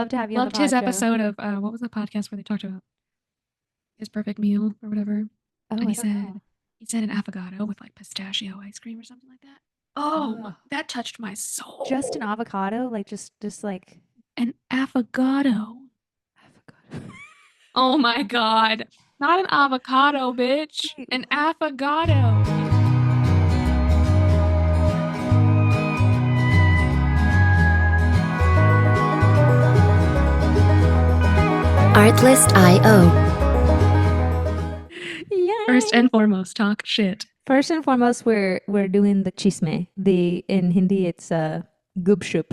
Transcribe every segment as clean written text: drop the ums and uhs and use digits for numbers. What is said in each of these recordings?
Love to have you on the Loved his pod, Joe. episode of what was the podcast where they talked about his perfect meal or whatever, Oh, and I don't know. he said an avocado with like pistachio ice cream or something like that. Oh, Oh, that touched my just an soul. avocado, like just like An avocado. avocado. Oh my God. Not an avocado, bitch. Wait, An what? affogato. Artlist.io. First Yay! and foremost, talk shit. First and foremost, we're doing the chisme. The in Hindi, it's gupshup.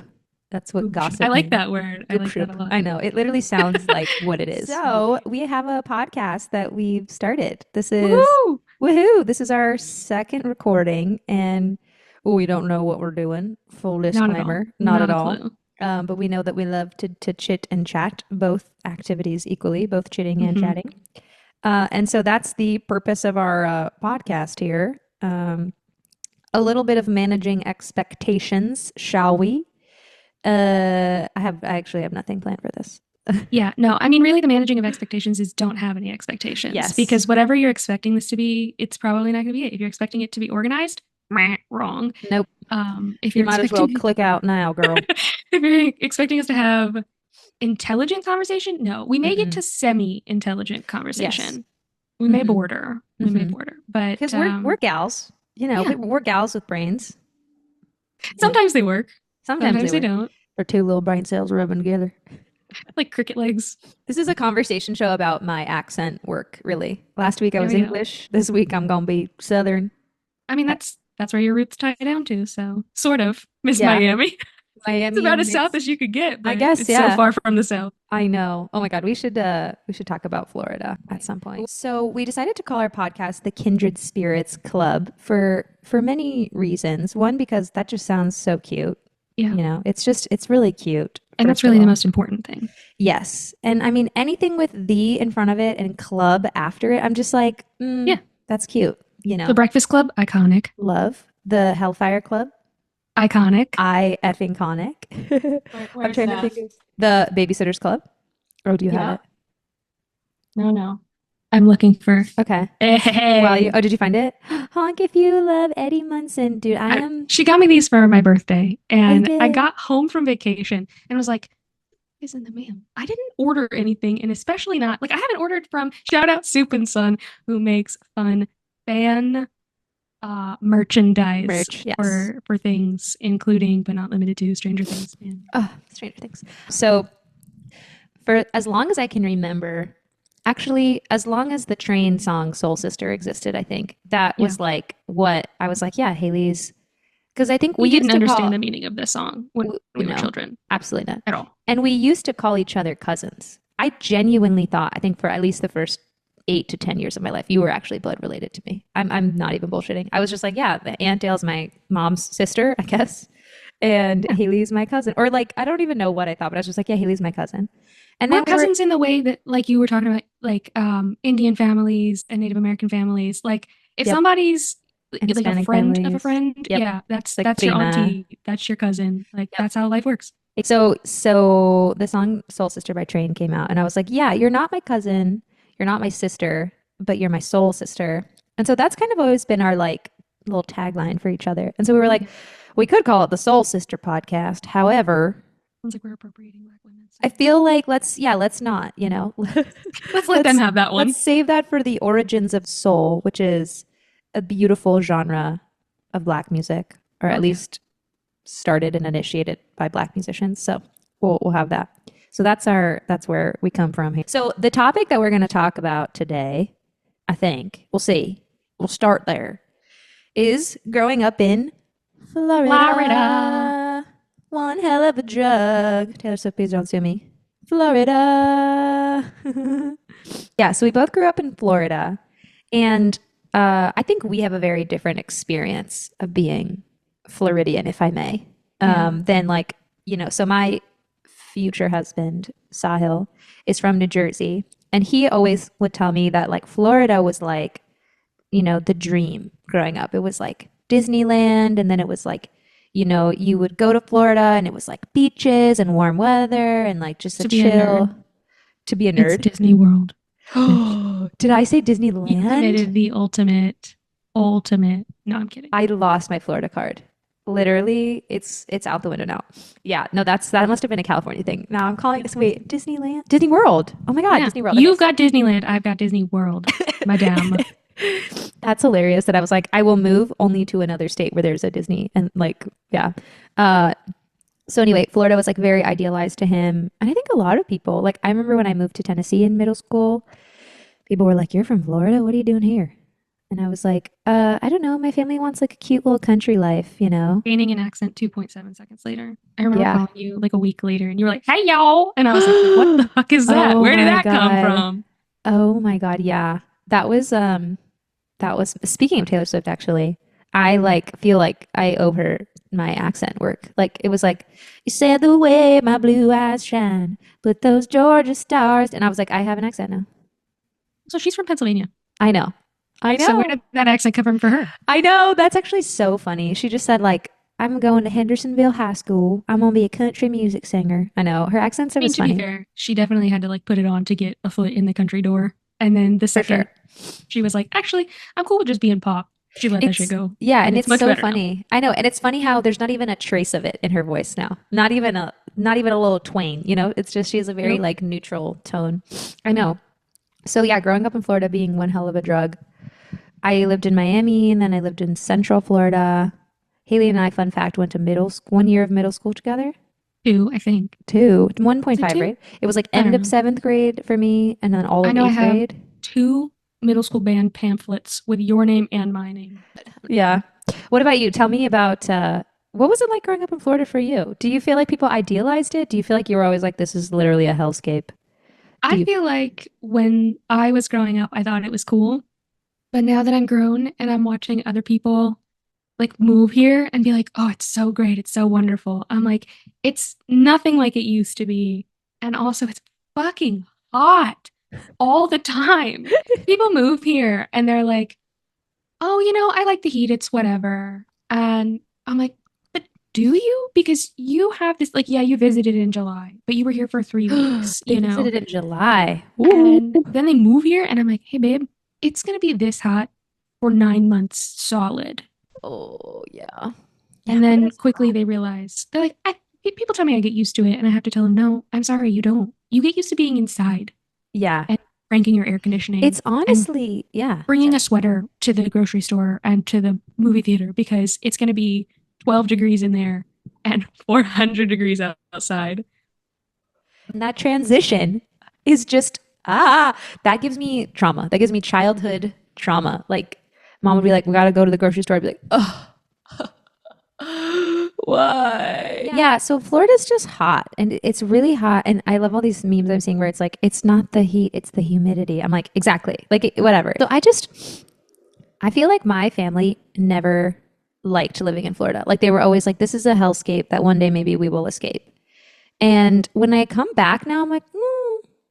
That's what I gossip like means. that word. I like that a Gupshup. lot. I know it literally sounds like what it is. So we have a podcast that we've started. This is Woohoo! woohoo! This is our second recording, and we don't know what we're doing. Full Not at all. disclaimer, not at Not a all. clue. But we know that we love to chit and chat, both activities equally, both chitting and Hmm. chatting. And so that's the purpose of our podcast here. A little bit of managing expectations, shall we? I actually have nothing planned for this. Yeah, no, I mean, really, the managing of expectations is don't have any expectations. Yes. Because whatever you're expecting this to be, it's probably not going to be it. If you're expecting it to be organized, meh, wrong. Nope. If You you're might as well expecting, click out now, girl. if you're expecting us to have intelligent conversation, no, we may get Mm-mm. to semi-intelligent Yes. conversation. We may Mhm. border. We may Mhm. border, but Because we're gals. You know, yeah, we're gals with brains. sometimes they work. Sometimes Sometimes they they work. don't. Or two little brain cells rubbing together. Like cricket legs. This is a conversation show about my accent work, really. Last week I There was we go. English. This week I'm gonna be Southern. I mean, that's where your roots tie down to. So sort of Miss Yeah. Miami. It's Miami about as mix. south as you could get, I but guess, it's so yeah. far from the south. I know. Oh my God, we should talk about Florida at some point. So we decided to call our podcast the Kindred Spirits Club for many reasons. One, because that just sounds so cute. Yeah. You know, it's really cute. And that's first of really the all. most important thing. Yes. And I mean anything with the in front of it and club after it, I'm just like, Yeah. that's cute. You The know. Breakfast Club, iconic. Love. The Hellfire Club. Iconic. I effing conic. I'm Where's trying to that? think of the Babysitters Club. Oh, do you have Yeah. it? No. I'm looking for. Okay. Hey. Well, did you find it? Honk if you love Eddie Munson. Dude, I am. She got me these for my birthday, and I did. got home from vacation and was like, is in the mail. I didn't order anything, and especially not like I haven't ordered from shout out Soup and Son, who makes fun fan merchandise Merch, yes. for things, including but not limited to Stranger Things. And Oh, Stranger Things. So, for as long as I can remember, actually, as long as the Train song Soul Sister existed, I think that was like what I was like, yeah, Haley's. Because I think we didn't used to understand call, the meaning of this song when we were no, children absolutely not. at all. And we used to call each other cousins. I genuinely thought, I think for at least the first 8 to 10 years of my life, you were actually blood related to me. I'm not even bullshitting. I was just like, yeah, Aunt Dale's my mom's sister, I guess. And Haley's my cousin. Or like, I don't even know what I thought, but I was just like, yeah, Haley's my cousin. And We're then cousins in the way that like you were talking about like Indian families and Native American families. Like if Yep. somebody's And like a Hispanic friend of a families. friend, Yep. yeah, that's Like your prima. auntie, that's your cousin. Like Yep. that's how life works. So the song Soul Sister by Train came out, and I was like, yeah, you're not my cousin, you're not my sister, but you're my soul sister. And so that's kind of always been our like little tagline for each other. And so we were like, we could call it the Soul Sister podcast. However, Sounds like we're appropriating Black women. So I feel like let's not, let's let them have that one. let's save that for the origins of soul, which is a beautiful genre of Black music, or at least started and initiated by Black musicians. So we'll have that. So that's where we come from here. So the topic that we're going to talk about today, I think we'll see. We'll start there. Is growing up in Florida. One hell of a drug. Taylor Swift, please don't sue me. Florida. Yeah, so we both grew up in Florida. And I think we have a very different experience of being Floridian, if I may, than like, so my future husband, Sahil, is from New Jersey. And he always would tell me that like Florida was like, the dream growing up. It was like Disneyland. And then it was like, you would go to Florida and it was like beaches and warm weather and like just a To be a chill nerd. to be a It's nerd. Disney World, bitch. Did I say You Disneyland? committed the ultimate. No, I'm kidding. I lost my Florida card. Literally, it's out the window now. Yeah, no, that must have been a California thing. Now I'm calling this wait, Disneyland? Disney World. Oh my God, Yeah, Disney World. Okay. you've got Disneyland. I've got Disney World, madame. That's hilarious that I was like, I will move only to another state where there's a Disney and like, yeah. Uh, so anyway, Florida was like very idealized to him. And I think a lot of people, like I remember when I moved to Tennessee in middle school, people were like, "You're from Florida? What are you doing here?" And I was like, I don't know. My family wants like a cute little country life, you know? Gaining an accent 2.7 seconds later. I remember Yeah. calling you like a week later and you were like, hey, y'all. And I was like, what the fuck is that? Oh Where did my that come God. from? Oh my God. Yeah. That was speaking of Taylor Swift actually. I like feel like I owe her my accent work. Like it was like you said the way my blue eyes shine, put those Georgia stars and I was like I have an accent now. So she's from Pennsylvania. I know. I So where know. did that accent come from for her? I know. That's actually so funny. She just said like I'm going to Hendersonville High School. I'm gonna be a country music singer. I know. Her accent's I mean, was to be funny. fair, she definitely had to like put it on to get a foot in the country door. And then the For sure. second she was like, actually, I'm cool with just being pop, she let that shit It's go. yeah, And and it's it's much so better now. funny. I know, and it's funny how there's not even a trace of it in her voice now. Not even a little twang, you know? It's just she has a very Nope. like neutral tone. I know. So yeah, growing up in Florida being one hell of a drug. I lived in Miami and then I lived in Central Florida. Haley and I, fun fact, went to 1 year of middle school together. Two, I think. Two, Was it 1.5, two? right? It was like I end don't of know. seventh grade for me and then all I of know I eighth have grade. two middle school band pamphlets with your name and my name. Yeah. What about you? Tell me about what was it like growing up in Florida for you? Do you feel like people idealized it? Do you feel like you were always like, this is literally a hellscape? Do I you? feel like when I was growing up, I thought it was cool. But now that I'm grown and I'm watching other people like move here and be like, oh, it's so great. It's so wonderful. I'm like, it's nothing like it used to be. And also, it's fucking hot all the time. People move here and they're like, oh, I like the heat. It's whatever. And I'm like, but do you? Because you have this, like, yeah, you visited in July, but you were here for 3 weeks, They visited in July. Ooh. And then they move here and I'm like, hey, babe, it's going to be this hot for 9 months solid. Oh, yeah. Yeah, And then Florida's quickly hot. they realize they're like, people tell me I get used to it. And I have to tell them, no, I'm sorry, you don't. You get used to being inside Yeah. and cranking your air conditioning It's and honestly, yeah. bringing Sorry. a sweater to the grocery store and to the movie theater because it's going to be 12 degrees in there and 400 degrees outside. And that transition is just that gives me trauma. That gives me childhood trauma. Like mom would be like, "We got to go to the grocery store." I'd be like, "Oh, why?" Yeah, so Florida's just hot and it's really hot and I love all these memes I'm seeing where it's like it's not the heat, it's the humidity. I'm like, "Exactly." Like whatever. So I feel like my family never liked living in Florida. Like they were always like this is a hellscape that one day maybe we will escape. And when I come back now, I'm like,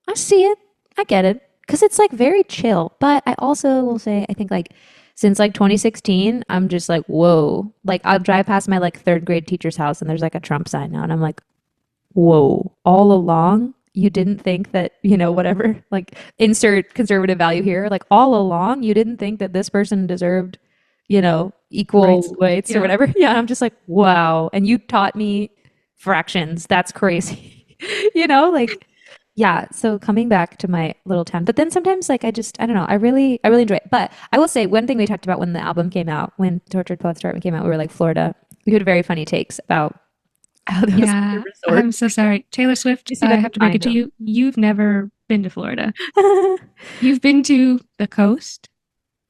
I see it. I get it. Because it's like very chill. But I also will say, I think like since like 2016, I'm just like, whoa. Like I'll drive past my like third grade teacher's house and there's like a Trump sign now. And I'm like, whoa. All along, you didn't think that, whatever, like insert conservative value here. Like all along, you didn't think that this person deserved, Right. equal rights or Yeah. whatever. Yeah. I'm just like, wow. And you taught me fractions. That's crazy. Like yeah, so coming back to my little town. But then sometimes like I don't know, I really enjoy it. But I will say one thing we talked about when the album came out, when Tortured Poets Department came out, we were like Florida. We had very funny takes about how those Yeah. I'm resorts. so sorry. Taylor Did Swift, you see I that? have to break I it to know. you. You've never been to Florida. You've been to the coast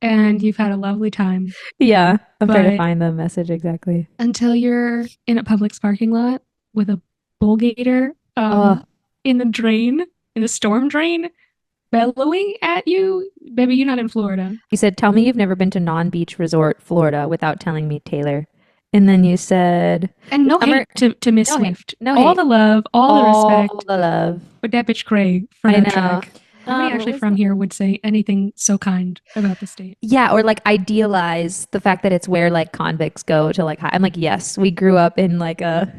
and you've had a lovely time. Yeah, I'm trying to But find the message exactly. until you're in a Publix parking lot with a bull gator Oh, in the drain, in the storm drain, bellowing at you, baby, you're not in Florida. you said, tell me you've never been to non-beach resort Florida without telling me Taylor. And then you said, And the no summer, hate to Miss no hate, Swift. no All hate, the love, all the all respect. the love. But that bitch Cray, front I of know. track. Nobody What actually was from that? here would say anything so kind about the state. Yeah, or like idealize the fact that it's where like convicts go to like I'm like, yes, we grew up in like a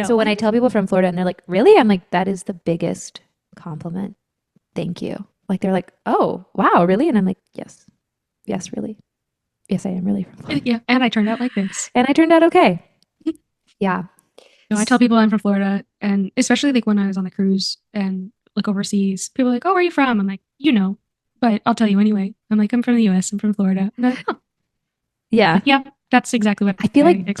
So when I tell people from Florida and they're like, really? I'm like, that is the biggest compliment. Thank you. Like they're like, oh, wow, really? And I'm like, yes. Yes, really. Yes, I am really from Florida. Yeah, and I turned out like this. And I turned out okay. Yeah. No, I tell people I'm from Florida, and especially like when I was on the cruise and like overseas, people are like, "Oh, where are you from?" I'm like, "You know," but I'll tell you anyway. I'm like, "I'm from the U.S. I'm from Florida." And they're like, "Oh, Yeah. like, yeah, that's exactly what I feel I like expect."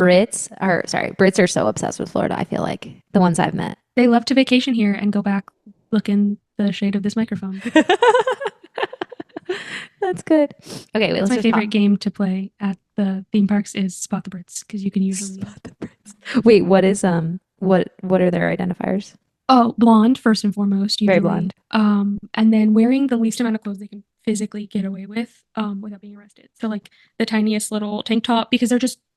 Brits are so obsessed with Florida. I feel like the ones I've met. They love to vacation here and go back, look in the shade of this microphone. That's good. Okay, wait, That's let's my just talk. favorite game to play at the theme parks is Spot the Brits because you can usually Spot the Brits. Wait, what is what are their identifiers? oh, blonde first and foremost, Very usually. blonde. And then wearing the least amount of clothes they can physically get away with, without being arrested. So like the tiniest little tank top because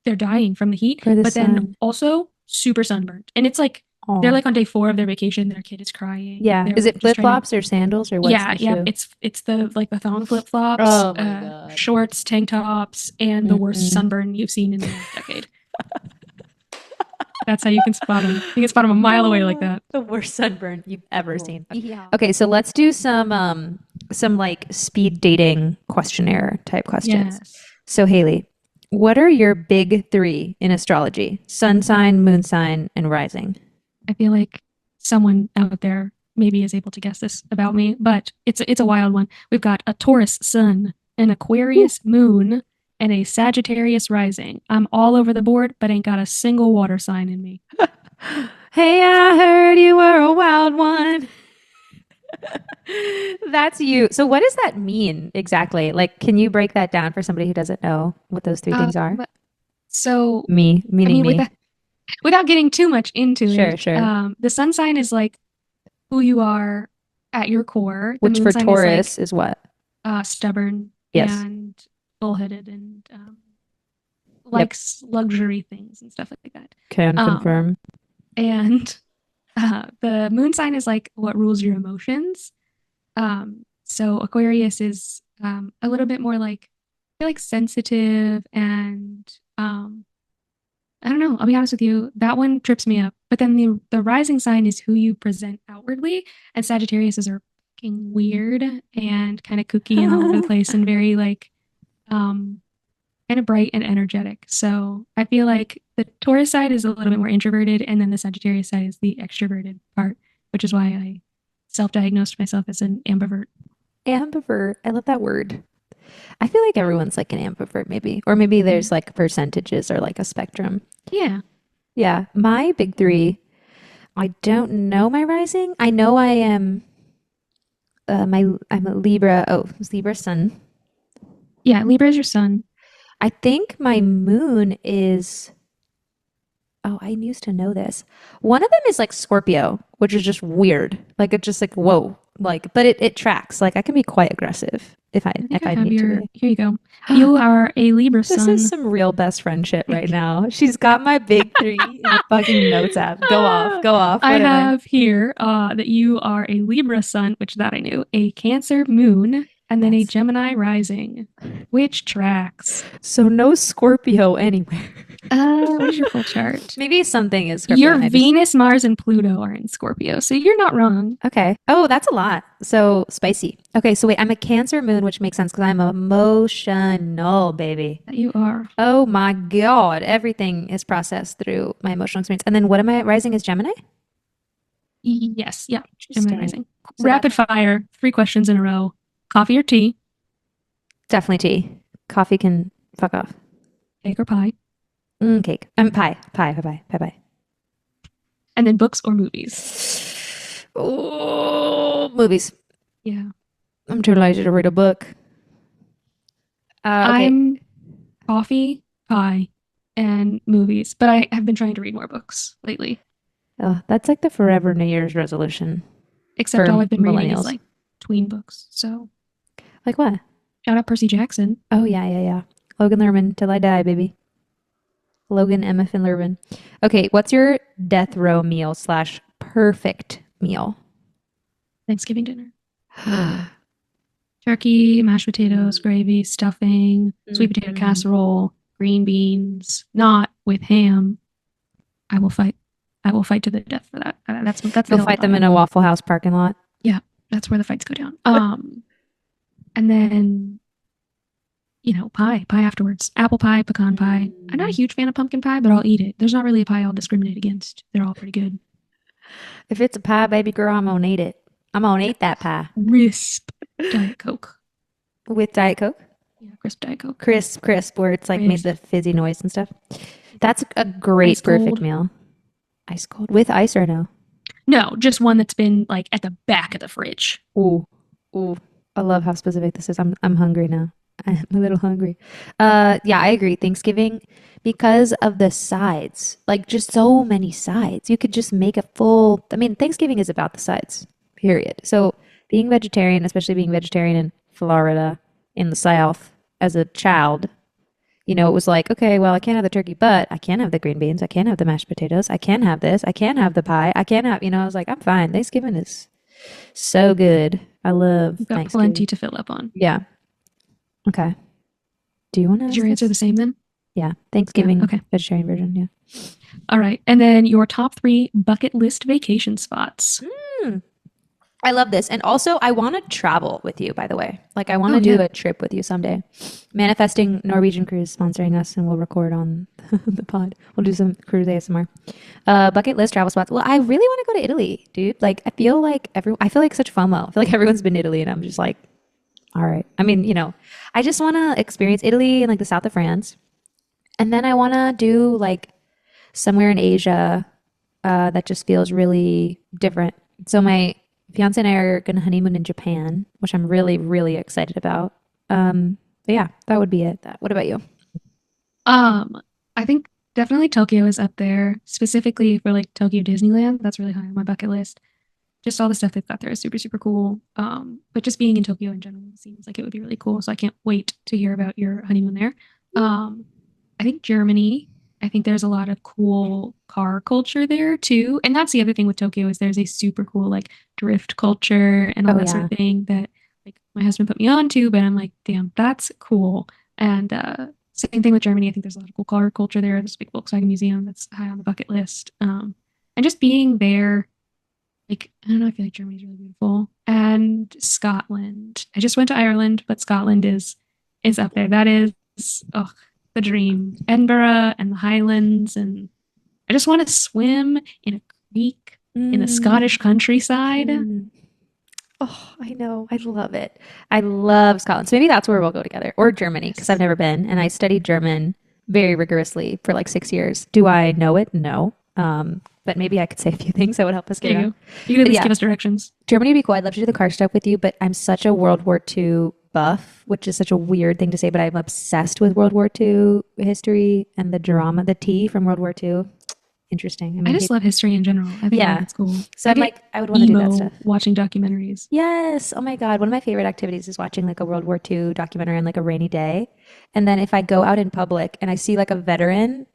they're dying from the heat, For the but then sun. also super sunburned. And it's like they're Oh. like on day 4 of their vacation, their kid is crying. Yeah. They're Is like it just flip trying to flops or sandals or what's yeah, the yep. shoe? It's the like the thong flip flops, Oh my God. shorts, tank tops, and the worst Mm-mm. sunburn you've seen in the last decade. That's how you can spot them. You can spot them a mile away like that. The worst sunburn you've ever seen. Yeah. Okay, so let's do some like speed dating questionnaire type questions. Yes. So Haley, what are your big three in astrology? Sun sign, moon sign, and rising. I feel like someone out there maybe is able to guess this about me, but it's a wild one. We've got a Taurus sun, an Ooh. Aquarius moon, and a Sagittarius rising. I'm all over the board, but ain't got a single water sign in me. Hey, I heard you were a wild one. That's you. So what does that mean exactly? Like, can you break that down for somebody who doesn't know what those three things are? So Me, I meaning mean, me. without getting too much into Sure, it, sure. the sun sign is like who you are at your core. The Which moon for sign is like Taurus is what? stubborn Yes. and bullheaded and Yep. likes luxury things and stuff like that. Can Um, confirm. and the moon sign is like what rules your emotions. So Aquarius is a little bit more like I feel like sensitive and I don't know. I'll be honest with you. That one trips me up. But then the rising sign is who you present outwardly, and Sagittarius are fucking weird and kind of kooky and all over the place and very like um kind of bright and energetic. So I feel like the Taurus side is a little bit more introverted, and then the Sagittarius side is the extroverted part, which is why I self-diagnosed myself as an ambivert. Ambivert. I love that word. I feel like everyone's like an ambivert, maybe. Or maybe there's like percentages or like a spectrum. Yeah. Yeah. My big three, I don't know my rising. I know I am I'm a Libra. Oh, it's Libra sun. Yeah, Libra is your sun. I think my moon is oh, I used to know this. One of them is like Scorpio, which is just weird. Like it's just like whoa. Like, but it tracks. Like I can be quite aggressive I think if I I have need to your be. here you go. You are a Libra This is sun. some real best friendship right now. She's got my big three in a fucking notes app. Go off, I whatever. have here that you are a Libra sun, which that I knew, a Cancer moon, and then a That's Gemini rising, which tracks. so no Scorpio anywhere. What is your full chart? Maybe something is Scorpio Your and I just Venus, Mars, and Pluto are in Scorpio, so you're not wrong. okay. Oh, that's a lot. So spicy. Okay, so wait, I'm a Cancer moon, which makes sense because I'm emotional, baby. That you are. Oh my God. Everything is processed through my emotional experience. And then what am I rising is Gemini? Yes, yeah, Gemini Interesting. rising. So Rapid fire, 3 questions in a row. Coffee or tea? definitely tea. Coffee can fuck off. Cake or pie? Cake. Pie. And then books or movies? Oh, movies. Yeah. I'm too lazy to read a book. Okay. I'm coffee, pie, and movies, but I have been trying to read more books lately. Oh, that's like the forever New Year's resolution Except for all I've been reading is millennials. like tween books. So Like what? shout out Percy Jackson. Oh, yeah. Logan Lerman, till I die, baby. Logan Emma Finn Lerman. Okay, what's your death row meal slash perfect meal? Thanksgiving dinner. Turkey, mashed potatoes, gravy, stuffing, sweet potato Mhm. casserole, green beans, not with ham. I will fight. I will fight to the death for that. That's the You'll hill I'll fight die them in on. a Waffle House parking lot. Yeah, that's where the fights go down. And then pie afterwards. Apple pie, pecan pie. I'm not a Mm. huge fan of pumpkin pie, but I'll eat it. There's not really a pie I'll discriminate against. They're all pretty good. If it's a pie, baby girl, I'm gonna eat it. I'm gonna eat that pie Crisp Diet Coke. with Diet Coke. Yeah, crisp Diet Coke. Crisp, crisp, where it's like made Crisp. the fizzy noise and stuff. That's a great, Ice perfect cold. meal. Ice cold with ice or no? No, just one that's been like at the back of the fridge. Ooh, ooh. I love how specific this is. I'm hungry now. I'm a little hungry. Yeah, I agree. Thanksgiving, because of the sides, like just so many sides. You could just make a full, I mean, Thanksgiving is about the sides, period. So being vegetarian, especially being vegetarian in Florida, in the South, as a child, it was like, okay, well, I can't have the turkey, but I can have the green beans. I can have the mashed potatoes. I can have this. I can have the pie. I can have, I was like, I'm fine. Thanksgiving is so good. I love We've got plenty Thanksgiving. to fill up on. Yeah. Okay. Do you want to Is ask your answer the this? same then? Yeah. Yeah. Thanksgiving Okay. vegetarian version. Yeah. All right. And then your top three bucket list vacation spots. Mm, I love this. And also, I want to travel with you, by the way. Like, I want Oh to do yeah. a trip with you someday. Manifesting Norwegian Cruise sponsoring us, and we'll record on the pod. We'll do some cruise ASMR. Bucket list travel spots. Well, I really want to go to Italy, dude. Like, I feel like such FOMO. I feel like everyone's been to Italy, and I'm just like, all right. I mean, I just want to experience Italy and like the south of France. And then I want to do like somewhere in Asia that just feels really different. So my fiance and I are going to honeymoon in Japan, which I'm really, really excited about. But yeah, that would be it. What about you? Um, I think definitely Tokyo is up there, specifically for like Tokyo Disneyland. That's really high on my bucket list. Just all the stuff they've got there is super, super cool. But just being in Tokyo in general seems like it would be really cool. So I can't wait to hear about your honeymoon there. Um, I think Germany. I think there's a lot of cool car culture there too. And that's the other thing with Tokyo is there's a super cool like drift culture and all Oh that sort yeah. of thing that like my husband put me on to, but I'm like, damn, that's cool. And same thing with Germany. I think there's a lot of cool car culture there. There's a big Volkswagen museum that's high on the bucket list. And just being there like I don't know, I feel like Germany's really beautiful. And Scotland. I just went to Ireland, but Scotland is up there. That is oh the dream. Edinburgh and the Highlands and I just want to swim in a creek in the Mm, Scottish countryside. mm. Oh, I know. I love it. I love Scotland. So maybe that's where we'll go together, or Germany, because I've Yes. never been, and I studied German very rigorously for like 6 years. Do I know it? No. But maybe I could say a few things that would help us get There it you out. go. You can at But least yeah, give us directions. Germany would be cool. I'd love to do the car stuff with you, but I'm such a World War II buff, which is such a weird thing to say, but I'm obsessed with World War II history and the drama, the tea from World War II. Interesting. I I mean, just love history in general. I think all of yeah. it's cool. So I I'm get like, I would want to do that stuff. emo watching documentaries. Yes. Oh my God. One of my favorite activities is watching like a World War II documentary on like a rainy day. And then if I go out in public and I see like a veteran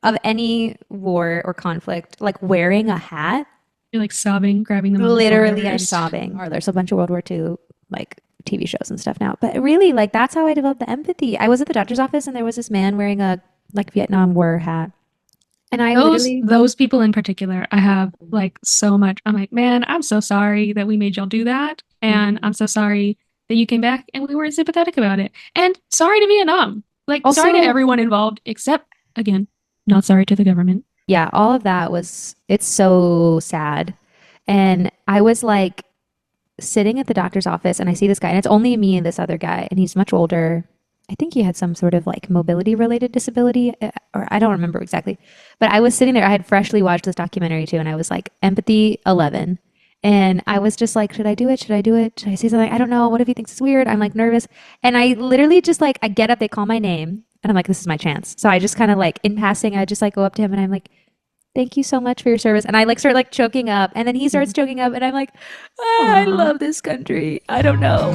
of any war or conflict, like wearing a hat, You're like sobbing, grabbing them on the literally I'm shoulders. sobbing. Or there's a bunch of World War II like TV shows and stuff now. But really, like that's how I developed the empathy. I was at the doctor's office and there was this man wearing a like Vietnam War hat. And I Those literally, those people in particular, I have like so much. I'm like, man, I'm so sorry that we made y'all do that, and I'm Mhm. so sorry that you came back and we weren't sympathetic about it. And sorry to Vietnam. Like, sorry to Also, everyone involved, except again, not sorry to the government. yeah, all of that it's so sad. And I was like sitting at the doctor's office and I see this guy, and it's only me and this other guy, and he's much older. I think he had some sort of like mobility related disability, or I don't remember exactly. But I was sitting there, I had freshly watched this documentary too, and I was like, empathy 11. And I was just like, should I do it? Should I do it? Should I say something? I don't know. What if he thinks it's weird? I'm like nervous. And I literally just like, I get up, they call my name, and I'm like, this is my chance. So I just kind of like, in passing, I just like go up to him and I'm like, thank you so much for your service. And I like start like choking up, and then he starts choking up, and I'm like, ah, I Aw. love this country. I don't know.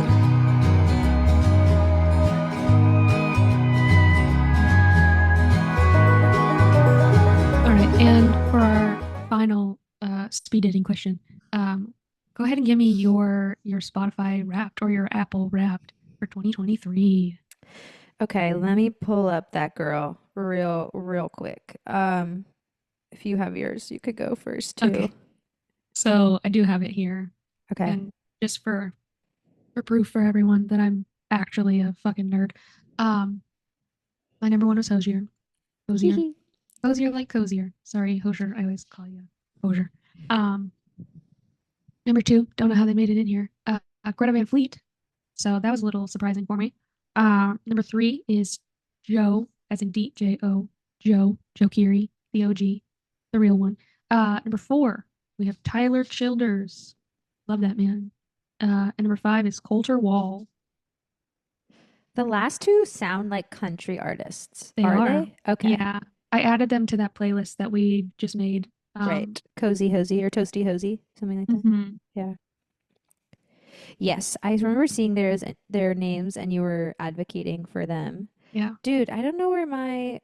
All right, and for our final speed dating question, um, Go ahead and give me your Spotify Wrapped or your Apple Wrapped for 2023. Okay, let me pull up that girl real quick. If you have yours, you could go first too. Okay, so I do have it here, Okay. and just for proof for everyone that I'm actually a fucking nerd. Um, my number one was Hosier, Hee Hosier, hee. Hosier like cozier. Sorry, Hosier. I always call you Hosier. Um, Number two, don't know how they made it in here. Greta Van Fleet. So that was a little surprising for me. Number three is Joe, as in DJ-O, Joe Keery, the OG, the real one. Number four, we have Tyler Childers. Love that man. And number five is Coulter Wall. The last two sound like country artists, They are are. they? Okay. Yeah. I added them to that playlist that we just made. Right. Cozy Hosey or Toasty Hosey, something like that. Mhm. Yeah. Yes, I remember seeing their names and you were advocating for them. Yeah. Dude, I don't know where I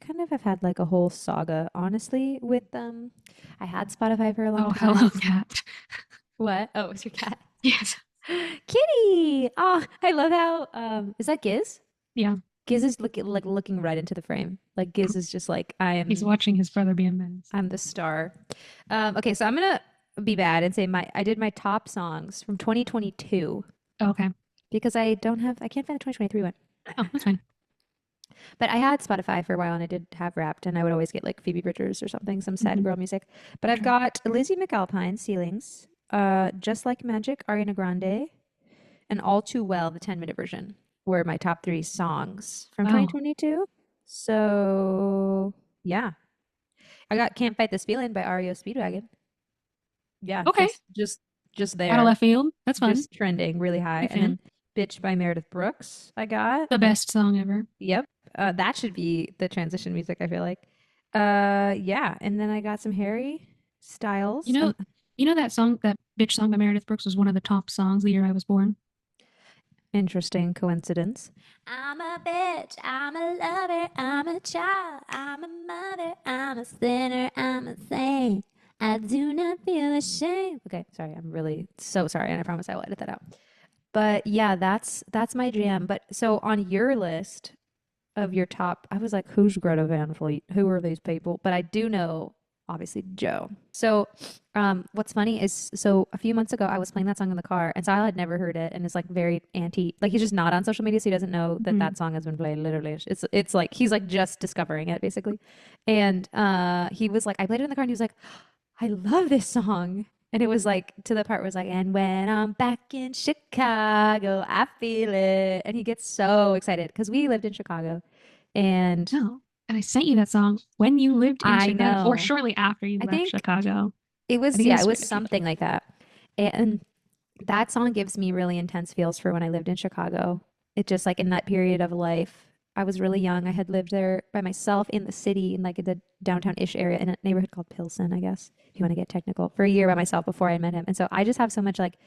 kind of have had like a whole saga, honestly, with them. I had Spotify for a long Oh, hello, time. cat. What? Oh, it's your cat. Yes. Kitty! Oh, I love how is that Giz? Yeah. Giz is looking right into the frame. Like Giz is just like He's watching his brother be a menace. I'm the star. Okay, so I'm gonna be bad and say I did my top songs from 2022 Oh, okay. because I can't find the 2023 one. Oh, that's fine. But I had Spotify for a while and I did have Wrapped and I would always get like Phoebe Bridgers or something, some sad Mhm. girl music. But I've Sure. got Lizzie McAlpine, Ceilings, Just Like Magic, Ariana Grande, and All Too Well, the 10-minute version, were my top three songs from Wow. 2022. So yeah. I got Can't Fight This Feeling by REO Speedwagon. Yeah, Okay. just Out of there. left field. That's fun. Just trending really high. Big And fan. then Bitch by Meredith Brooks, I got. The best song ever. Yep. That should be the transition music, I feel like. Yeah. And then I got some Harry You Styles. know, you know that song, that bitch song by Meredith Brooks was one of the top songs the year I was born. Interesting coincidence. I'm a bitch. I'm a lover. I'm a child. I'm a mother. I'm a sinner. I'm a saint. I do not feel ashamed. Okay, sorry. I'm really so sorry, and I promise I will edit that out. But yeah, that's my jam. But so on your list of your top, I was like, who's Greta Van Fleet? Who are these people? But I do know, obviously, Joe. So, what's funny is, so a few months ago, I was playing that song in the car, and Sile had never heard it, and it's like very anti, like he's just not on social media, so he doesn't know that Hmm. that song has been played. Literally, it's like he's like just discovering it basically, and he was like, I played it in the car, and he was like, I love this song. And it was like to the part where it was like, and when I'm back in Chicago, I feel it. And he gets so excited because we lived in Chicago. And No. And I sent you that song when you lived in I Chicago or know, shortly after you I left think Chicago. it I was, think it yeah, was it was straight up cute. something like that. And that song gives me really intense feels for when I lived in Chicago. It just like in that period of life, I was really young. I had lived there by myself in the city, in like the downtown-ish area in a neighborhood called Pilsen, I guess, if you want to get technical, for a year by myself before I met him. And so I just have so much like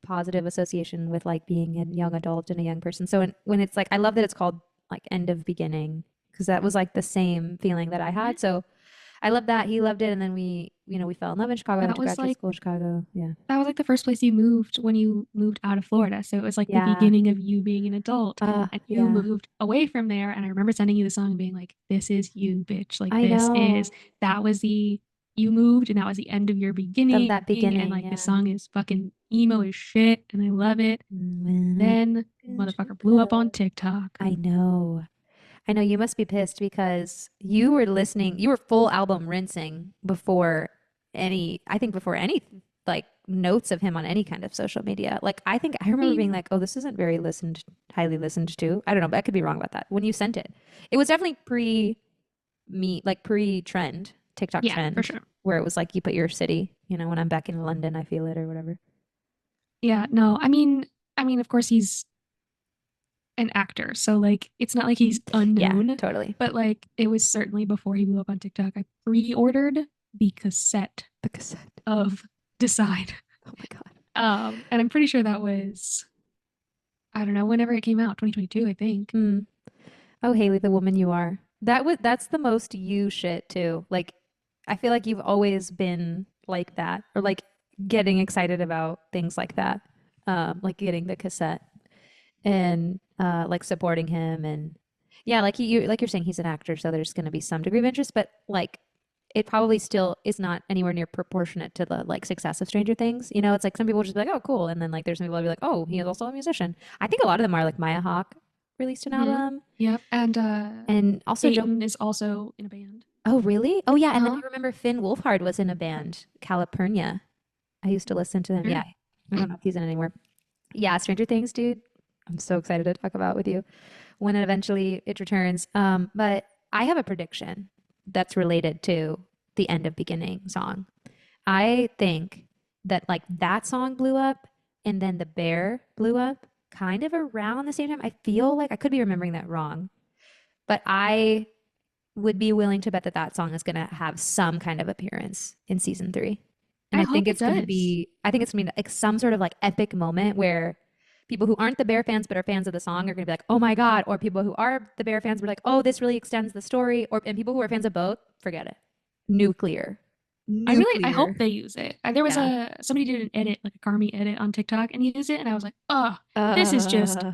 positive association with like being a young adult and a young person. So when it's like, I love that it's called like End of Beginning because that was like the same feeling that I Yeah. had. So I loved that. He loved it. And then we fell in love in Chicago. I went That to was graduate like school in Chicago. Yeah. that was like the first place you moved when you moved out of Florida. So it was like the Yeah. beginning of you being an adult and you Yeah. moved away from there. And I remember sending you the song and being like, this is you, bitch. Like I know. that was the, you moved and that was the end of your beginning. That And beginning. like this Yeah. song is fucking emo as shit. And I love it. When I'm Then in motherfucker blew up on Chicago. TikTok. I know. I know you must be pissed because you were full album rinsing before I think before any like notes of him on any kind of social media. Like I think I I remember being mean, like, oh, this isn't very highly listened to. I don't know, but I could be wrong about that. When you sent it, it was definitely like pre trend, TikTok yeah, for trend, sure. where it was like you put your city, when I'm back in London, I feel it or whatever. Yeah, no, I mean, of course he's an actor, so like it's not like he's Yeah, unknown, totally. but like it was certainly before he blew up on TikTok. I pre-ordered the cassette The cassette. of Decide. Oh my God. And I'm pretty sure that was, I don't know, whenever it came out, 2022, I think. Mm. Oh, Haley, the woman you are. That's the most you shit too. Like, I feel like you've always been like that, or like getting excited about things like that, like getting the cassette and like supporting him. And yeah, like like you're saying, he's an actor, so there's going to be some degree of interest, but like it probably still is not anywhere near proportionate to the like success of Stranger Things. You know, it's like some people will just be like, oh, cool, and then like there's some people that'll be like, oh, he is also a musician. I think a lot of them are like Maya Hawke released an Hmm. album, Yep. And and also Joe. Dayton is also in a band. Oh, really? Oh, yeah. And then Uh-huh. I remember Finn Wolfhard was in a band, Calipurnia. I used to listen to him. Sure. Yeah. I don't know if he's in it anymore. Yeah, Stranger Things, dude. I'm so excited to talk about with you when it returns. But I have a prediction that's related to the end of beginning song. I think that like that song blew up and then the bear blew up kind of around the same time. I feel like I could be remembering that wrong, but I would be willing to bet that that song is going to have some kind of appearance in season 3. And I hope it does. I think it's going to be like some sort of like epic moment where people who aren't the Bear fans but are fans of the song are going to be like, oh my God. Or people who are the Bear fans were like, oh, this really extends the story. And people who are fans of both, forget it. Nuclear. I hope Nuclear. they use it. There was Yeah. somebody did an edit, like a Carmi edit on TikTok and used it, and I was like, oh, this is just Uh,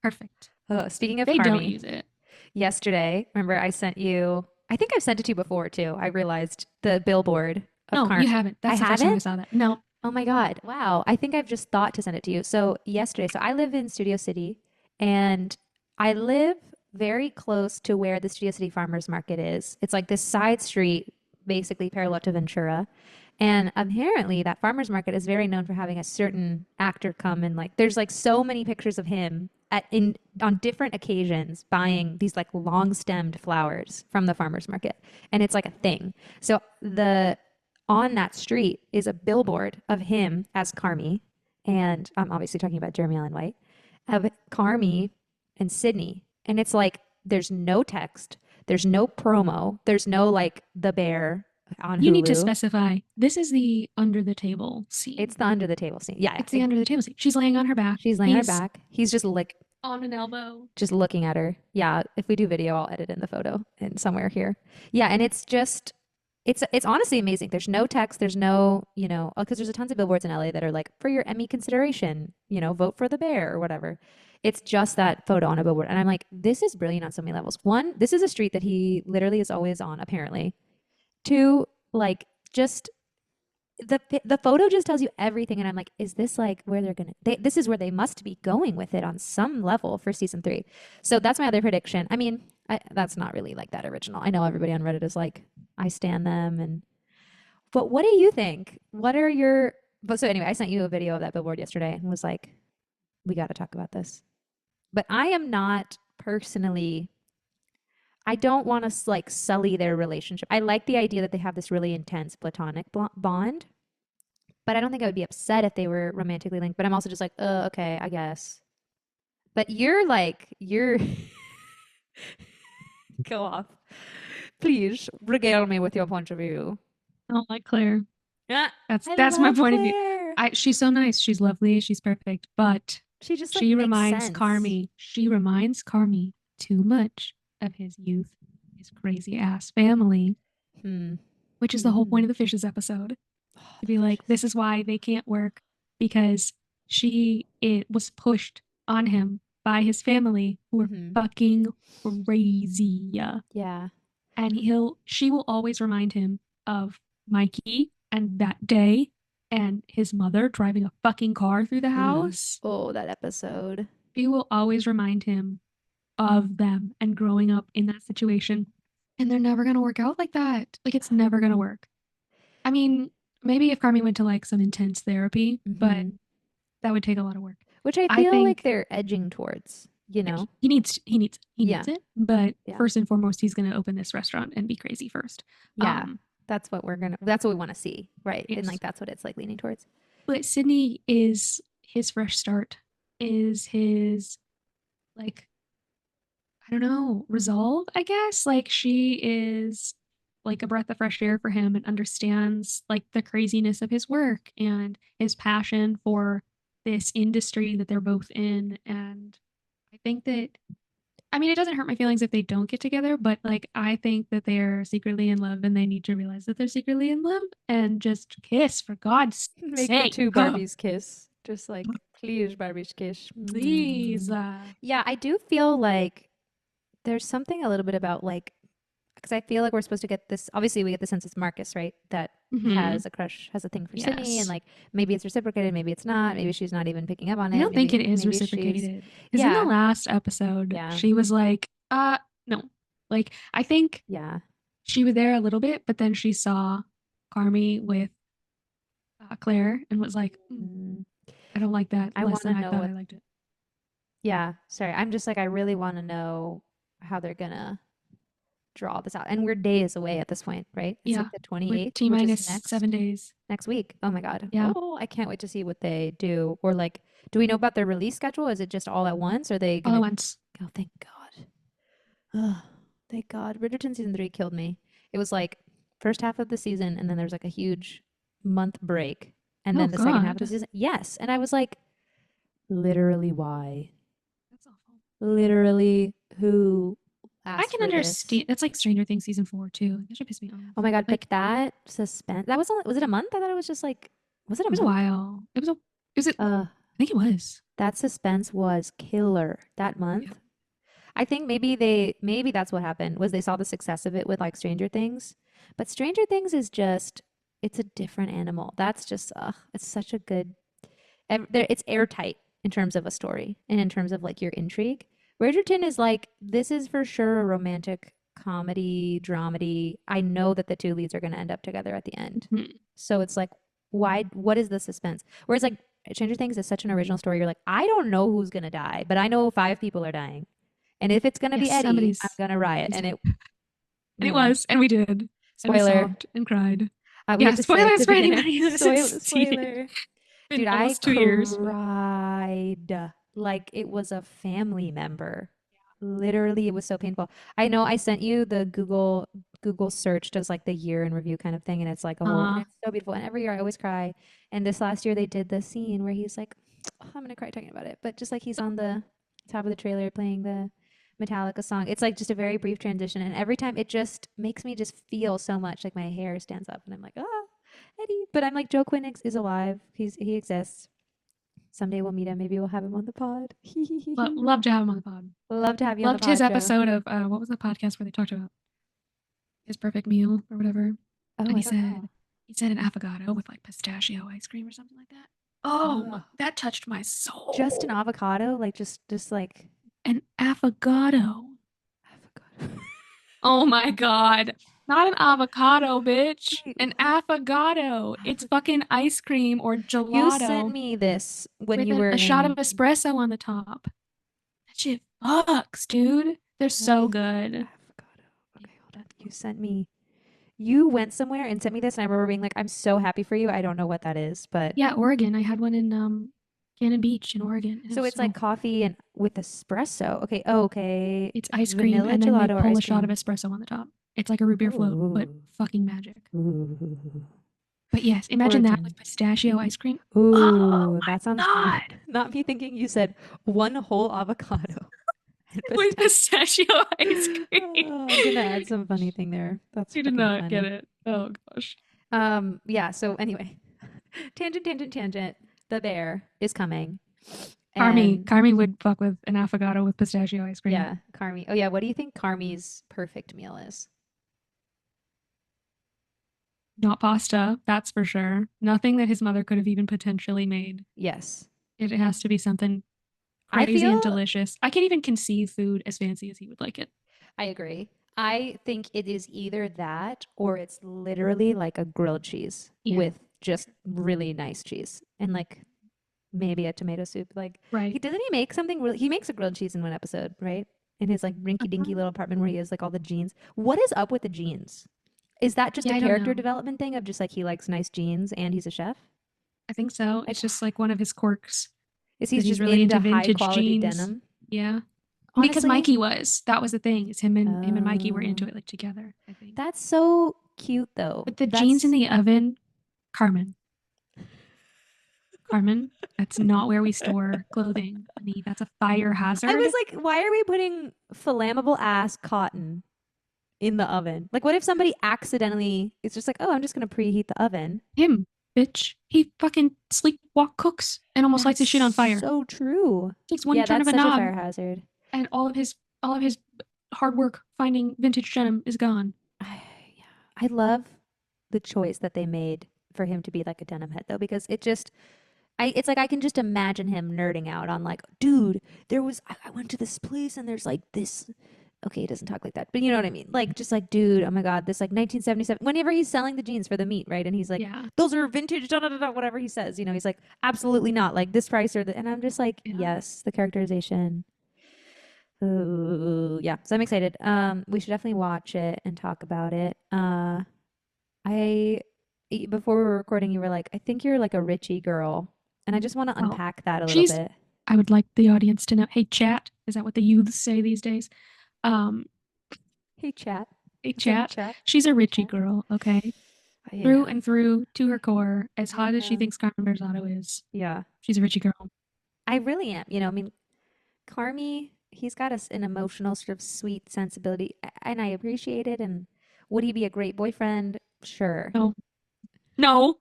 perfect. Speaking of They don't Carmi, use it. yesterday, remember I sent you, I think I've sent it to you before too. I realized the billboard of No, Carmi. you haven't. I That's the first time I haven't? saw that. No. Oh my God. Wow. I think I've just thought to send it to you. So, yesterday, so I live in Studio City and I live very close to where the Studio City Farmers Market is. It's like this side street, basically parallel to Ventura. And apparently, that farmers market is very known for having a certain actor come and like, there's like so many pictures of him in on different occasions buying these like long stemmed flowers from the farmers market, and it's like a thing. So the on that street is a billboard of him as Carmi, and I'm obviously talking about Jeremy Allen White, of Carmi and Sydney. And it's like there's no text, there's no promo, there's no like the bear on You need to Hulu. specify this is the under the table It's scene. the under the table scene. Yeah, It's the under the table scene. She's laying on her back. she's laying on her He's back. He's just like on an elbow. just looking at her. Yeah, if we do video, I'll edit in the photo and somewhere here. Yeah, and it's just it's honestly amazing. There's no text, there's no, because there's a tons of billboards in LA that are like for your Emmy consideration, vote for the bear or whatever. It's just that photo on a billboard. And I'm like, this is brilliant on so many levels. One, this is a street that he literally is always on, apparently. Two, like just the photo just tells you everything, and I'm like, is this like where this is where they must be going with it on some level for season 3. So that's my other prediction. I mean, that's not really like that original. I know everybody on Reddit is like, I stan them, and but what do you think? What are your but so anyway, I sent you a video of that billboard yesterday and was like, we got to talk about this. But I am not personally, I don't want to like sully their relationship. I like the idea that they have this really intense platonic bond, but I don't think I would be upset if they were romantically linked. But I'm also just like, okay, I guess. But you're go off. Please regale me with your point of view. I don't like Claire. Yeah, I That's my love point of view. Claire. She's so nice. She's lovely. She's perfect. But She just like makes sense. She reminds Carmi too much of his youth, his crazy ass family, Hmm. which is the whole point Mm-hmm. of the Fishes episode. Oh, To the be like, fishes. this is why they can't work because it was pushed on him by his family who were Mm-hmm. fucking crazy. Yeah. And she will always remind him of Mikey and that day and his mother driving a fucking car through the Mm-hmm. house. Oh, that episode. She will always remind him of them and growing up in that situation. And they're never going to work out like that. Like, it's never going to work. I mean, maybe if Carmi went to like some intense therapy, but Mm-hmm. that would take a lot of work. Which I I feel like think they're edging towards, he Yeah. needs it. But Yeah. first and foremost, he's going to open this restaurant and be crazy first. Yeah. That's what we want to see, right? And Yes. like that's what it's like leaning towards. But Sydney is his fresh start, is his, like, I don't know, resolve, I guess. Like, she is like a breath of fresh air for him and understands like the craziness of his work and his passion for this industry that they're both in. And I think that I mean, it doesn't hurt my feelings if they don't get together, but like I think that they're secretly in love and they need to realize that they're secretly in love and just kiss for God's Make the sake. two Barbies kiss. Just like, please, Barbies kiss. Please. Yeah, I do feel like there's something a little bit about like, because I feel like we're supposed to get this. Obviously, we get the sense it's Marcus, right? That Hmm. has a crush, has a thing for Sydney, and Yes. like maybe it's reciprocated, maybe it's not. Maybe she's not even picking up on I it. don't think it Maybe is maybe she's, reciprocated. Because in the yeah, last episode, yeah, she was like, no. Like, I think yeah. she was there a little bit, but then she saw Carmi with Claire and was like, Mm, I don't like that I less want than to I know thought what. I liked it. Yeah, sorry. I'm just like I really want to know how they're gonna draw this out. And we're days away at this point, right? It's like Yeah. the With 28th, T which is minus 7 days. next week. Oh my God. Yeah. Oh, I can't wait to see what they do. Or like, do we know about their release schedule? Is it just all at once? Or are they All at gonna? once. Oh, thank God. Oh, thank God. Bridgerton season 3 killed me. It was like first half of the season, and then there's like a huge month break, and Oh then the second half of the God. season. Yes, and I was like, literally, why? That's awful. Literally, who I asked can for this? understand. That's like Stranger Things season 4 too. That should piss me off. Oh my God, but Like that suspense, that was only, was it a month? I thought it was just like, was it a it was a month? while. Is it? Uh, I think it was. that suspense was killer that Yeah. month. I think maybe that's what happened was they saw the success of it with like Stranger Things. But Stranger Things is just it's a different animal. That's just it's such a good it's airtight in terms of a story and in terms of like your intrigue. Bridgerton is like this is for sure a romantic comedy, dramedy. I know that the two leads are going to end up together at the end. Mhm. So it's like why what is the suspense? Whereas like Stranger Things is such an original story. You're like, I don't know who's gonna die, but I know 5 people are dying. And if it's gonna Yes, be Eddie, I'm somebody's gonna riot. somebody's And dead. it, And you it know, was, and we did. And we spoiler. sobbed and cried. We have Yeah, to say at spoilers the for beginning. anybody who hasn't seen it. Spoiler. It's been Dude, I almost 2 years, but cried like it was a family member. Literally, it was so painful. I know I sent you the Google search does like the year in review kind of thing, and it's like a whole and uh it's so beautiful. And every year I always cry. And this last year they did the scene where he's like, oh, I'm gonna cry talking about it, but just like he's on the top of the trailer playing the Metallica song. It's like just a very brief transition, and every time it just makes me just feel so much like my hair stands up, and I'm like, ah, Eddie. But I'm like, Joe Quinn is alive. He exists. Someday we'll meet him. Maybe we'll have him on the pod. love to have him on the pod. Love to have you on the Loved his pod, Joe. episode of what was the podcast where they talked about his perfect meal or whatever. Oh, And I don't know. he said an avocado with like pistachio ice cream or something like that. Oh, Ugh. that touched my Just an soul. avocado, like just like An avocado. avocado. Oh my God. Not an avocado, bitch. Wait, An what? affogato. It's fucking ice cream or You sent gelato me this when with you were a shot of in. espresso on the top. That shit fucks, dude. They're What so is good. avocado? Okay, hold on. You sent me. You went somewhere and sent me this, and I remember being like, "I'm so happy for you." I don't know what that is, but Yeah, Oregon. I had one in Cannon Beach in Oregon, and it so was it's like so coffee and with espresso. Okay. Oh, okay. it's ice cream Vanilla and then they gelato or pull ice a shot of cream. espresso on the top. It's like a root beer float, but Ooh. fucking magic. Ooh. But yes, imagine that with Origin. pistachio ice cream. Oh Ooh, that my sounds good. God. Not me thinking you said one whole avocado and With pistachio. pistachio ice cream. Oh, I'm gonna add some funny thing there. That's You did fucking not get funny. it. Oh gosh. Yeah, so anyway, tangent. The bear is coming. Carmi. And Carmi would fuck with an affogato with pistachio ice cream. yeah, Carmi. Oh yeah, what do you think Carmi's perfect meal is? Not pasta, that's for sure. Nothing that his mother could have even potentially made. Yes. It has to be something I crazy and feel delicious. I can't even conceive food as fancy as he would like it. I agree. I think it is either that or it's literally like a grilled cheese Yeah. with just really nice cheese and like maybe a tomato soup. Like he Right. doesn't he make something really he makes a grilled cheese in one episode, right? In his like rinky dinky little apartment where he has like all the jeans. What is up with the jeans? Is that just Yeah, a I don't character know. development thing of just like he likes nice jeans and he's a chef? I think so. Like It's just like one of his quirks is that he's he's just really into into high vintage quality jeans. denim? Yeah. Because Honestly, Mikey was. That was the thing. Is him and Mikey were into oh, it like together, I think. that's so cute though. With the jeans in That's the oven, Carmen. Carmen, that's not where we store clothing, honey. That's a fire I hazard. was like, why are we putting flammable ass cotton in the oven. Like, what if somebody accidentally it's just like, oh, I'm just gonna preheat the oven. Him, bitch. He fucking sleepwalk cooks and almost lights That's his shit on fire. so true. Takes one Yeah, turn of that's a such a knob fire hazard. and all of his hard work finding vintage denim is gone. Yeah. I love the choice that they made for him to be like a denim head though, because it's like I can just imagine him nerding out on like, dude, I went to this place and there's like this. Okay, he doesn't talk like that, but you know what I mean. Like, just like, dude, oh my god, this like 1977. Whenever he's selling the jeans for the meat, right, and he's like, Yeah. those are vintage, da da da da, whatever he says. You know, he's like, absolutely not, like this price or the, and I'm just like, Yeah. yes, the characterization. Ooh, yeah. So I'm excited. We should definitely watch it and talk about it. I before we were recording, you were like, I think you're like a Richie girl, and I just want to Well, unpack that a little she's bit. I would like the audience to know. Hey, chat. Is that what the youths say these days? Um, Hey, chat. hey, What's up, chat. chat? She's a Hey, Richie chat. girl, okay? Yeah. Through and through to her core, as hot as she Yeah. thinks Carmen Berzotto is. Yeah. She's a Richie girl. I really am. You know, I mean, Carmi, he's got an emotional, sort of sweet sensibility, and I appreciate it. And would he be a great boyfriend? Sure. No, no,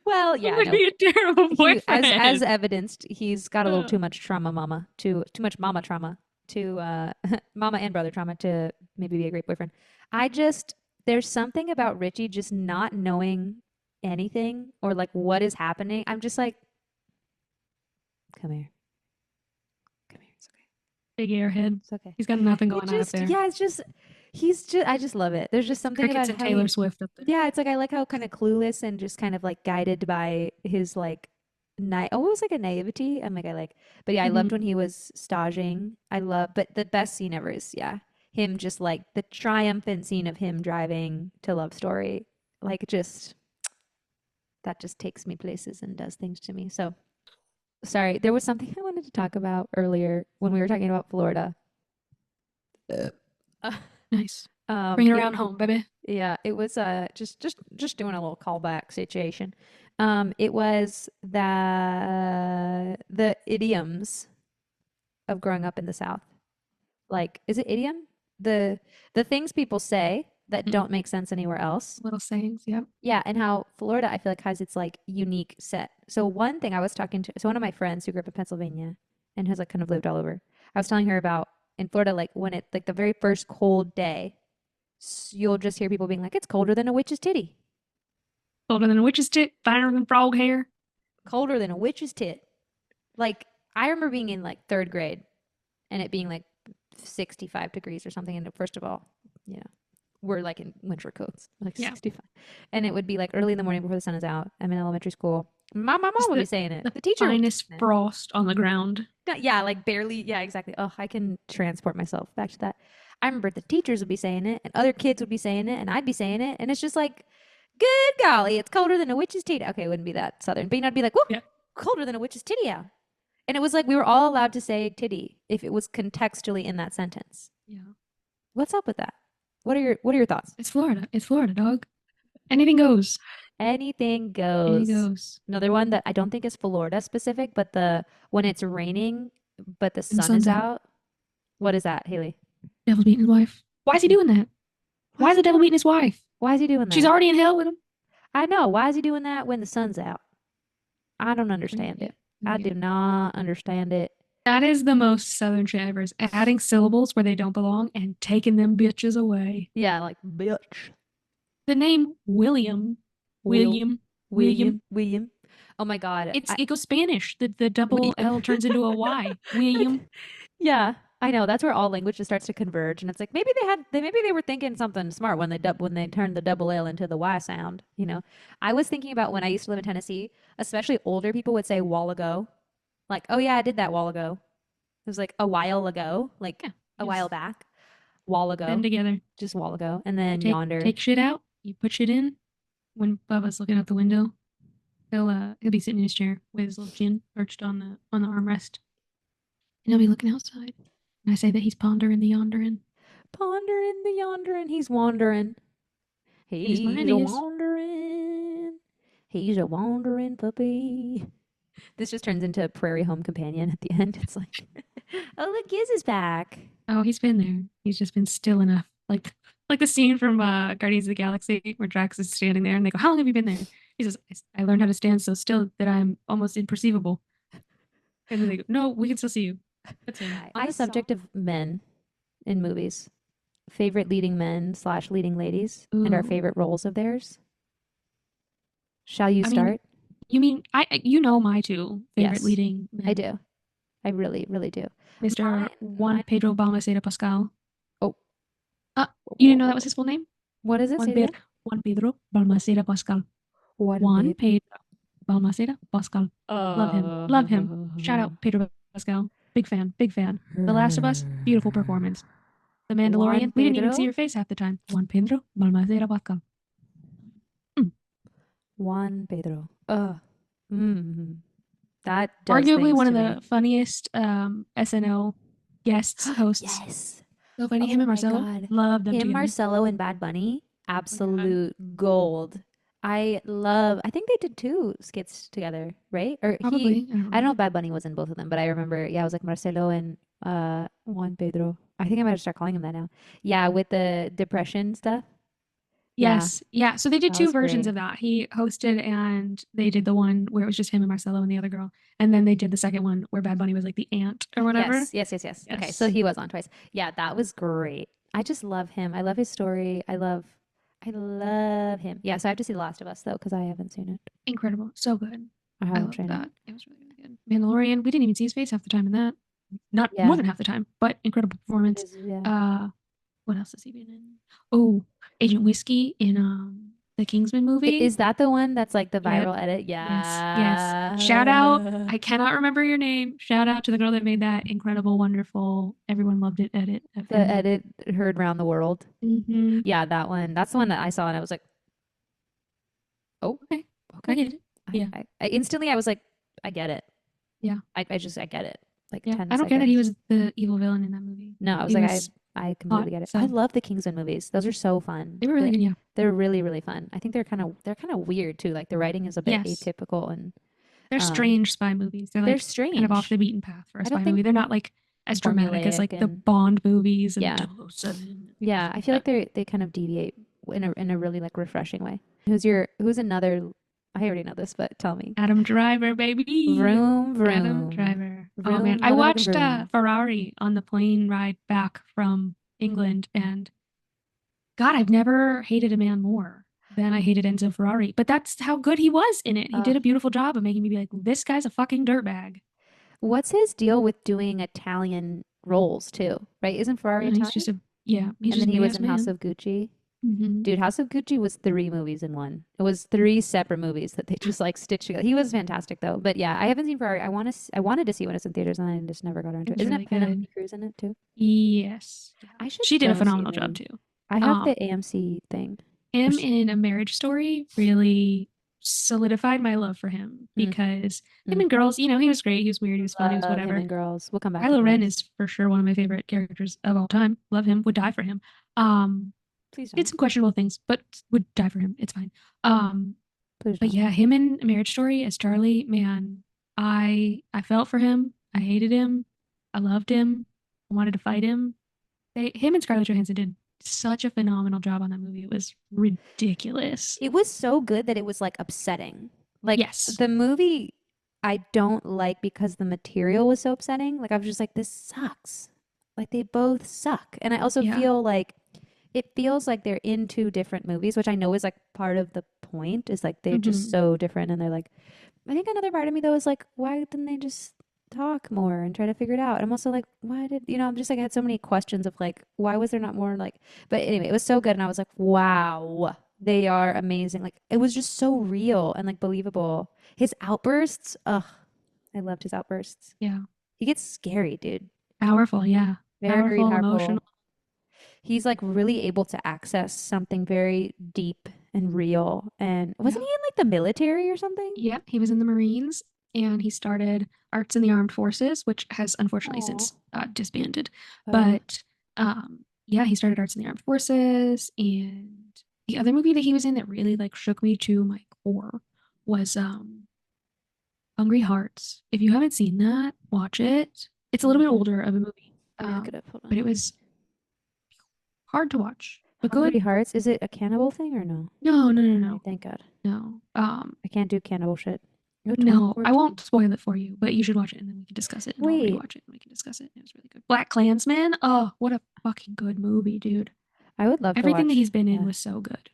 Well, he yeah, would no. be a terrible He, as boyfriend. evidenced, he's got a little Uh, too much trauma, mama, too much mama trauma to mama and brother trauma to maybe be a great boyfriend. I just there's something about Richie just not knowing anything or like what is happening. I'm just like, come here, come here, it's okay. Big airhead. It's okay. He's got nothing It going on up just, there. yeah, it's just, I just love it. There's just something about Crickets and how Taylor he, Swift up there. yeah, it's like, I like how kind of clueless and just kind of like guided by his like, almost like a naivety. I'm like, but yeah, I Hmm. loved when he was staging. But the best scene ever is, yeah, him just like the triumphant scene of him driving to Love Story. Like, just, that just takes me places and does things to me. So, sorry, there was something I wanted to talk about earlier when we were talking about Florida. Uh, Nice. Bring it it around home, baby. Yeah, it was just doing a little callback situation. It was the idioms of growing up in the South. Like, is it idiom? The the things people say that Mhm. don't make sense anywhere else. Little sayings. Yep. Yeah, and how Florida I feel like has its like unique set. So one thing I was talking to so one of my friends who grew up in Pennsylvania and has like kind of lived all over. I was telling her about in Florida like when it like the very first cold day, you'll just hear people being like, it's colder than a witch's titty. Older than a witch's tit, finer than frog hair. Colder than a witch's tit. Like, I remember being in like third grade and it being like 65 degrees or something. And first of all, you know, we're like in winter coats, like Yeah. 65. And it would be like early in the morning before the sun is out. I'm in elementary school. My mom Just would be saying it. the The teacher would be finest saying it. frost on the ground. Yeah, like barely. Yeah, exactly. Oh, I can transport myself back to that. I remember the teachers would be saying it, and other kids would be saying it, and I'd be saying it, and it's just like, good golly, it's colder than a witch's titty. Okay, it wouldn't be that southern, but you know, I'd be like, whoa, Yeah. colder than a witch's titty out. And it was like we were all allowed to say titty if it was contextually in that sentence. Yeah. What's up with that? What are your thoughts? It's Florida. It's Florida, dog. Anything goes. Anything Anything goes. goes. Another one that I don't think is Florida specific, but the when it's raining but the And the sun is sun's out. out. What is that, Haley? Devil's beating his wife. Why is he doing that? Why Why is is he the devil doing beating his wife? Why is he doing She's that? already in hell with him. I know. Why is he doing that when the sun's out? I don't Never understand get it. it. I Never get do it. not understand it. That is the most southern shit ever. Is adding syllables where they don't belong and taking them bitches away. Yeah, like bitch. The name William, Will, William, William. William. Oh my God. It goes Spanish. The double William. L turns into a Y. William. Yeah, I know. That's where all language just starts to converge, and it's like maybe they were thinking something smart when when they turned the double L into the Y sound. You know, I was thinking about when I used to live in Tennessee, especially older people would say while ago, like, oh yeah, I did that while ago. It was like a while ago, like Yeah. a You while just back, while bend ago, together. just while ago, and You then yonder. take shit out. You put shit in. When Bubba's looking out the window, he'll be sitting in his chair with his little chin perched on the armrest, and he'll be looking outside. And I say that he's pondering the yondering. Pondering the yonder and he's wandering. In his mind, He's a he is. wandering. He's a wandering puppy. This just turns into a Prairie Home Companion at the end. It's like, oh, look, Giz is back. Oh, he's been there. He's just been still enough. Like the scene from Guardians of the Galaxy where Drax is standing there and they go, "How long have you been there?" He says, "I learned how to stand so still that I'm almost imperceivable." And then they go, "No, we can still see you." That's him. On the subject of men in movies, favorite leading men slash leading ladies, and our Ooh. favorite roles of theirs. Shall you I mean, start? you mean you know my two favorite Yes, leading I men, do. I really, really do. Mr. Juan Mine. Pedro Balmaceda Pascal. Oh, Uh, you didn't know that was his full name? what is it? Juan Say it Pedro again. Juan Pedro Balmaceda Pascal. One Juan bit. Pedro Balmaceda Pascal. Love him. Love him. Shout out Pedro Pascal. Big fan. Big fan. The Last of Us, beautiful performance. The Juan Mandalorian, we didn't even see Pedro. your face half the time. Juan Pedro Balmaceda Pascal. Mm. Juan Pedro. Mm, that does Arguably things one to of me. the funniest SNL guests, hosts. Yes. So funny. Him Oh and my Marcelo, God. love them Him, together. Marcello, and Bad Bunny, Oh my God. absolute gold. I think they did two skits together, right? Probably. I don't I don't remember. know if Bad Bunny was in both of them, but I remember, yeah, it was like Marcelo and Juan Pedro. I think I might have start calling him that now. Yeah, with the depression stuff. Yeah, Yes. Yeah. So they did that two was versions great. of that. He hosted and they did the one where it was just him and Marcelo and the other girl. And then they did the second one where Bad Bunny was like the aunt or whatever. Yes, yes, yes, yes. Okay, so Yes. he was on twice. Yeah, that was great. I just love him. I love his story. I love him. Yeah, so I have to see The Last of Us though, because I haven't seen it. Incredible. So good. I I haven't loved seen it. that. It was really, really good. Mandalorian, we didn't even see his face half the time in that. Not more Yeah, than half the time, but incredible performance. yeah. Uh, what else has he been in? Oh, Agent Whiskey in the Kingsman movie. Is that the one that's like the Yeah. viral edit? Yes. Yes. Shout out. Yeah. I cannot remember your name. Shout out to the girl that made that incredible, wonderful, everyone loved it edit of The him. edit heard around the world. Hmm. Yeah, that one. That's the one that I saw and I was like, oh, Okay. I okay. get it. Yeah. I instantly I was like, I get it. Yeah. I get it. Like Yeah. 10 I don't care that he seconds. was the evil villain in that movie. No, I was He like, was I hot. completely get it. I So love the Kingsman movies. Those are so fun. they were really good. Yeah. They're really, really fun. I think they're kind of weird too. Like the writing is a bit Yes. atypical and They're um strange spy movies. They're they're like kind of off the strange. beaten path for a I don't spy think movie. They're not like as dramatic as formulaic like the and Bond movies and yeah. 007 and Yeah, shit I like feel like that. they kind of deviate in a really like refreshing way. Who's another I already know this, but tell me. Adam Driver, baby. Vroom Adam vroom. Driver. Oh man, Vroom I motherfucking watched vroom. Ferrari on the plane ride back from England, and God, I've never hated a man more than I hated Enzo Ferrari. But that's how good he was in it. He Uh did a beautiful job of making me be like, this guy's a fucking dirtbag. what's his deal with doing Italian roles too? Right? Isn't Ferrari He's Italian? just a yeah, he's And just then a he big was ass in House man. of Gucci. Hmm. Dude, House of Gucci was three movies in one. It was three separate movies that they just like stitched together. He was fantastic though. But yeah, I haven't seen Ferrari. I wanted to see when it's in theaters and I just never got around It to it. was Isn't really it Penelope good. Cruz in it too? Yes. Yeah. I should She did a go see phenomenal job him. too. I have Um, the AMC thing. Or him s- in A Marriage Story really solidified my love for him mm, because him mm. and girls, he was great, he was weird, he was fun, he was Love him whatever. and girls. We'll come back to Kylo Ren girls. is for sure one of my favorite characters of all time. Love him, would die for him. Um, Please did don't. some questionable things, but would die for him. It's fine. Um, Please but don't. yeah, him in A Marriage Story as Charlie, man, I felt for him. I hated him. I loved him. I wanted to fight him. Him and Scarlett Johansson did such a phenomenal job on that movie. It was ridiculous. It was so good that it was like upsetting. Like Yes. the movie I don't like because the material was so upsetting. Like I was just like this sucks. Like they both suck. And I also Yeah. feel like it feels like they're in two different movies, which I know is like part of the point is like they're just Hmm. so different and they're like I think another part of me though is like why didn't they just talk more and try to figure it out? I'm also like why did I'm just like I had so many questions of like why was there not more like but anyway, it was so good and I was like wow. They are amazing. Like it was just so real and like believable. His outbursts, ugh, I loved his outbursts. Yeah. He gets scary, dude. Powerful. Yeah. Very Powerful, emotional. powerful. He's like really able to access something very deep and real. And wasn't Yeah. he in like the military or something? Yep. He was in the Marines and he started Arts in the Armed Forces, which has unfortunately Oh. since disbanded. But yeah, he started Arts in the Armed Forces. And the other movie that he was in that really like shook me to my core was Hungry Hearts. If you haven't seen that, watch it. It's a little bit Okay. older of a movie. Let me look it up. Hold But on. it was hard to watch, but Hungry good. Hearts. Is it a cannibal thing or no? No, no, no, Okay, no, thank God. no. I can't do cannibal shit. Oh, No, I 2014. won't spoil it for you, but you should watch it and then we can discuss it, and I'll Wait, rewatch it and we can discuss it. It was really good. Black Klansman. Oh, what a fucking good movie, dude. I would love to Everything that watch. he's been in Yeah. was so good.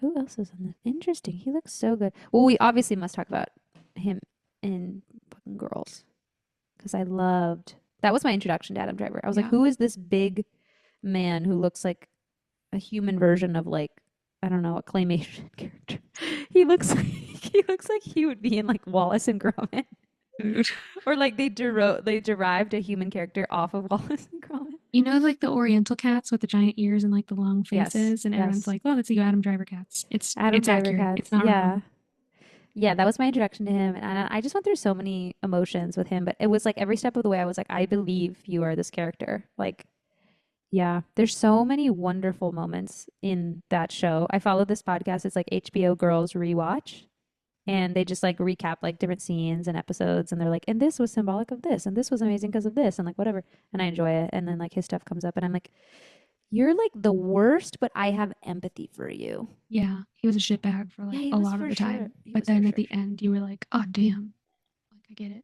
Who else is in this? Interesting. He looks so good. Well, we obviously must talk about him in fucking Girls because I loved. That was my introduction to Adam Driver. I was like, Yeah. who is this big man who looks like a human version of like I don't know a claymation character? He looks like he would be in like Wallace and Gromit, Dude. or like they derived a human character off of Wallace and Gromit. You know, like the Oriental cats with the giant ears and like the long Yes, faces, and everyone's yes. like, "Oh, that's the Adam Driver cats." It's Adam it's Driver accurate. cats. It's not Yeah. wrong. Yeah, that was my introduction to him. And I just went through so many emotions with him, but it was like every step of the way, I was like, I believe you are this character. Like, yeah, there's so many wonderful moments in that show. I follow this podcast. It's like HBO Girls Rewatch. And they just like recap like different scenes and episodes. And they're like, and this was symbolic of this. And this was amazing because of this. And like, whatever. And I enjoy it. And then like his stuff comes up. And I'm like, you're like the worst, but I have empathy for you. Yeah, he was a shitbag for Yeah, like he a was lot of for the sure. time, He but was for then at sure. the end, you were like, "Oh, damn!" Like I get it.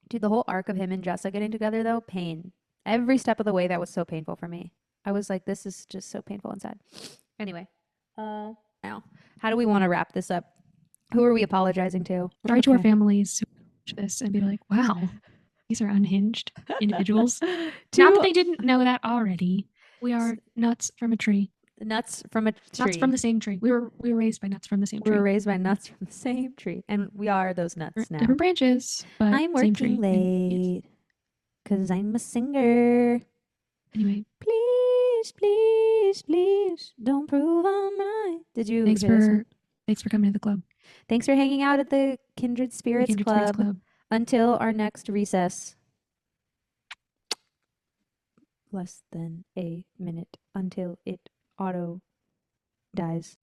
Dude, the whole arc of him and Jessa getting together, though, pain. Every step of the way, that was so painful for me. I was like, this is just so painful and sad. Anyway, now, how do we want to wrap this up? Who are we apologizing to? Sorry to our Okay. families who watch this and be like, "Wow, these are unhinged individuals." Not that Two they didn't know that already. We are nuts from a tree. nuts from a Nuts from tree. the same tree. We were raised by nuts from the same We were tree. raised by nuts from the same tree, and we are those nuts now. Different branches, but I'm same working tree. And yes. late because I'm a singer. Anyway, Please, please, please don't prove I'm right. Did you thanks hear this one? for thanks for coming to the club, Thanks for hanging out at the Kindred the Spirits Kindred Spirits Club. Club. Until our next recess. Less than a minute until it auto dies.